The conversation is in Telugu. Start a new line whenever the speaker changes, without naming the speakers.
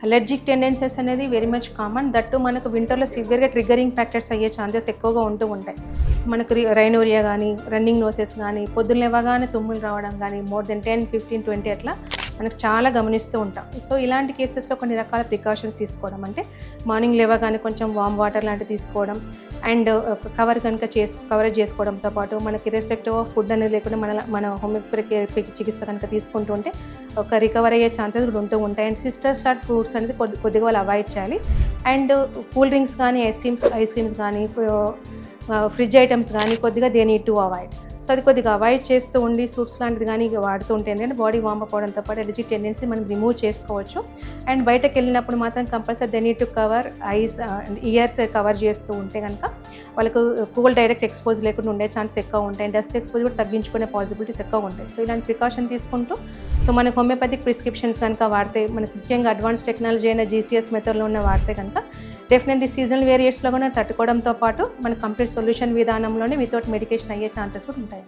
అలర్జిక్ టెండెన్సీస్ అనేది వెరీ మచ్ కామన్. దట్టు మనకు వింటర్లో సివియర్గా ట్రిగ్గరింగ్ ఫ్యాక్టర్స్ అయ్యే ఛాన్సెస్ ఎక్కువగా ఉంటూ ఉంటాయి. సో మనకు రైనోరియా కానీ, రన్నింగ్ నోసెస్ కానీ, పొద్దున్న లేవగానే తుమ్ములు రావడం కానీ, మోర్ దెన్ 10, 15, 20 అట్లా మనకు చాలా గమనిస్తూ ఉంటాం. సో ఇలాంటి కేసెస్లో కొన్ని రకాల ప్రికాషన్స్ తీసుకోవడం, అంటే మార్నింగ్ లేవగానే కొంచెం వామ్ వాటర్ లాంటివి తీసుకోవడం, అండ్ కవరేజ్ చేసుకోవడంతో పాటు మనకి ఇర్రెస్పెక్టివ్ ఆఫ్ ఫుడ్ అనేది లేకుండా మన హోమియోపతి చికిత్స కనుక తీసుకుంటూ ఉంటే ఒక రికవర్ అయ్యే ఛాన్సెస్ కూడా ఉంటూ ఉంటాయి. అండ్ సిస్టర్ స్టార్ట్ ఫ్రూట్స్ అనేది కొద్దిగా వాళ్ళు అవాయిడ్ చేయాలి. అండ్ కూల్ డ్రింక్స్ కానీ, ఐస్ క్రీమ్స్ కానీ, ఫ్రిడ్జ్ ఐటమ్స్ కానీ కొద్దిగా they need to avoid. So అది కొద్దిగా అవాయిడ్ చేస్తూ ఉండి సూప్స్ లాంటిది కానీ వాడుతూ ఉంటే ఏంటంటే బాడీ వార్మ్ అప్ అవడంతో పాటు ఎలర్జీ టెండెన్సీ మనం రిమూవ్ చేసుకోవచ్చు. అండ్ బయటకు వెళ్ళినప్పుడు మాత్రం compulsory they need to cover ice and years cover చేస్తూ ఉంటే కనుక వాళ్ళకు కూల్ డైరెక్ట్ ఎక్స్పోజ్ లేకుండా ఉండే ఛాన్స్ ఎక్కువ ఉంటాయి. డస్ట్ ఎక్స్పోజ్ కూడా తగ్గించుకునే పాసిబిలిటీస్ ఎక్కువ ఉంటాయి. సో ఇలాంటి ప్రికాషన్ తీసుకుంటూ సో మనకు హోమియోపతిక్ ప్రిస్క్రిప్షన్స్ కనుక వాడితే, మనకు ముఖ్యంగా అడ్వాన్స్ టెక్నాలజీ అయిన జీసీఎస్ మెథడ్లో ఉన్న వాడితే కనుక డెఫినెట్లీ సీజనల్ వేరియేట్స్లో కూడా తట్టుకోవడంతో పాటు మన కంప్లీట్ సొల్యూషన్ విధానంలోనే వితౌట్ మెడికేషన్ అయ్యే ఛాన్సెస్ కూడా ఉంటాయి.